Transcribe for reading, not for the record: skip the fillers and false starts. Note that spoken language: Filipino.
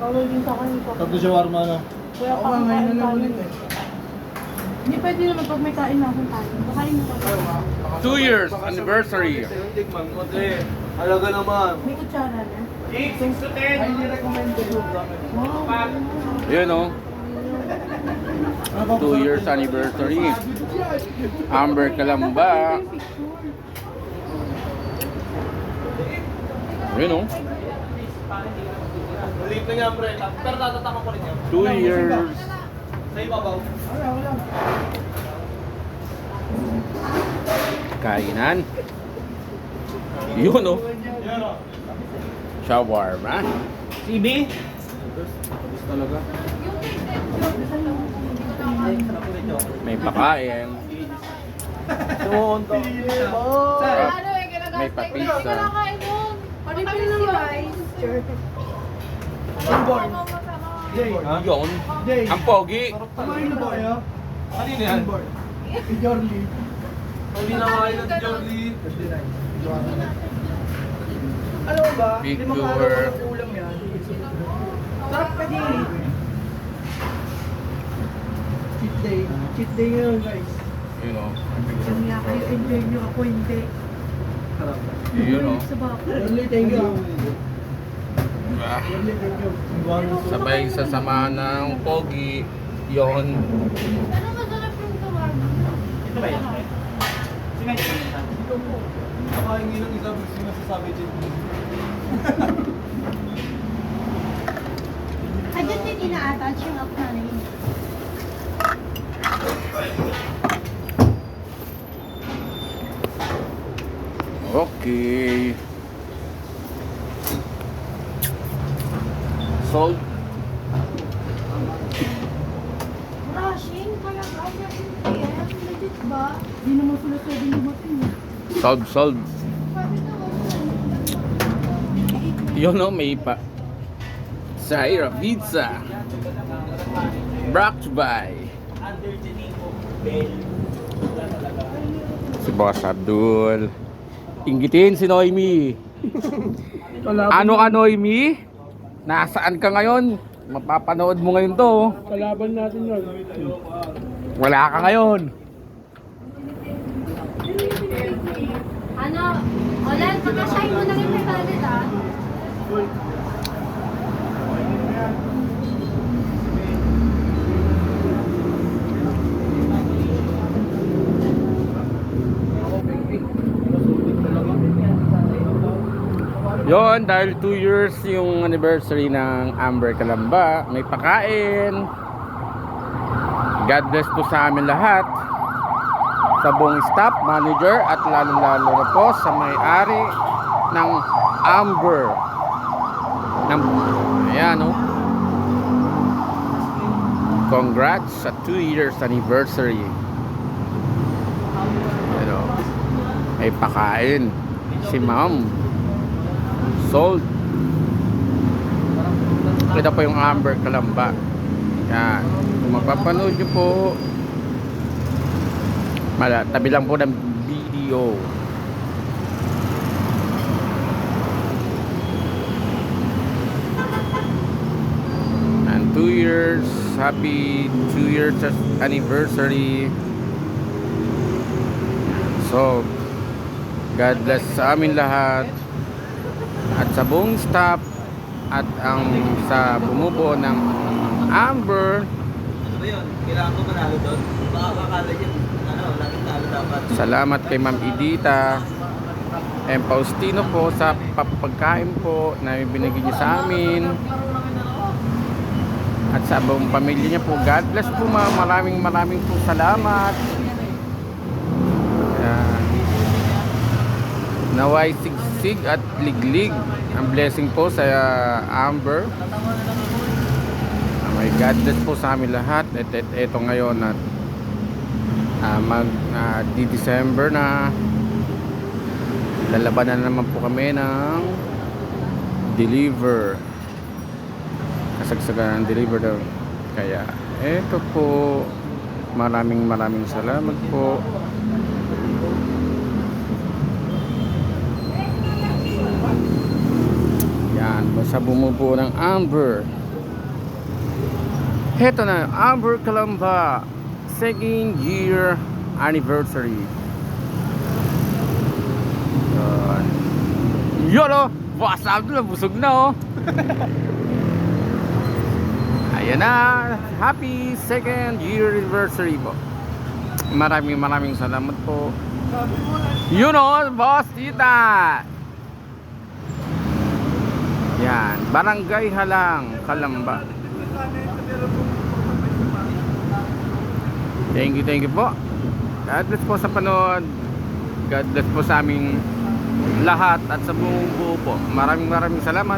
Bawal din sa akin ito. Tatlo shawarma na. Kuya pa ngayon na lang ulit eh. Hindi pwede naman pag may kain na akong kain. Bakain mo pa. 2 years anniversary. Tikman ko, te. Halaga naman. May kutsara na. 6 to 10. Highly recommended. Wow. Yun o. 2 years anniversary. Amber Kalamba. Yun o. Ulit na nga, pre. Pero tatatama ko rin yan. 2 years. Sa ibabaw. Kainan. Yun o. Yan o. Shawarma. CB? Talaga. May pakain. Tonto. May papisa. Paribil ng rice. Unborn. Yun. Ang pogi. Kumain na ba kayo? Kanina yan? Jorly. Hindi na makain ng Jorly. Alam mo ba? Big Limang doer. araw ng ulam yan. Sarap ka din. Cheat day. Cheat day ngayon, guys. Yun o. Kanya kayo enjoy nyo ako hindi. Sarap. Yun o. Sa bako. Jorly, thank you. Ah, Jorly, thank you. sabay sa sama ng pogi. Yun. Ano masarap yung tawagan? Ito ba yan? Ito po. Nakahingi ng isang sinasasabi dyan. Adyan din ina-attach yung acknowledge. Okay. Salt. Rushing? Kaya kaya PM? Legit ba? Hindi naman sila pwede lumating. Solve. Sabi na Yun o, may pa. Zaira Pizza. Brought by si Boss Abdul. Inggitin si Noemi. Ano ka, Noemi? Nasaan ka ngayon? Mapapanood mo ngayon to. Kalaban natin yun. Wala ka ngayon. Ano? Olan, pagka-shine mo na rin may valid ah. Yon, dahil 2 years yung anniversary ng Amber Kalamba, may pakain. God bless po sa amin lahat, sa buong staff, manager, at lalong-lalo na po sa may-ari ng Amber. Ayan, oh. Congrats sa 2 years anniversary. Ayan, oh. May pakain si Ma'am Sold. Ito po yung Amber Kalamba. Yan. Kung mapapanood nyo po, tabi lang po ng video. And 2 years, happy 2 years anniversary. So, God bless sa amin lahat, at sa buong staff, at ang sa bumubuo ng Amber. Ano ba yun? Kailangan ko manalo doon? Baka kakala yun. Laging talo dapat. Salamat kay Ma'am Edita and Faustino po sa pagkain po na binigay niyo sa amin, at sa buong pamilya niya po. God bless po, ma'am. Maraming po salamat. Naway sigsig at liglig ang blessing po sa Amber. May God bless po sa amin lahat. Ito ngayon at di December na, lalaban na naman po kami ng deliver, kasagsagan ng deliver daw. Kaya ito po, maraming salamat po. Yan, basta bumubuo ng Amber. Heto na, Amber Calamba, second year anniversary. Yan. Yun o! WhatsApp na, busog na oh. Ayan na, happy second year anniversary po. Maraming salamat po. Yun o, boss tita. Yan, Barangay Halang, Calamba. Thank you po. God bless po sa panood. God bless po sa aming lahat at sa buong buo po. Maraming salamat.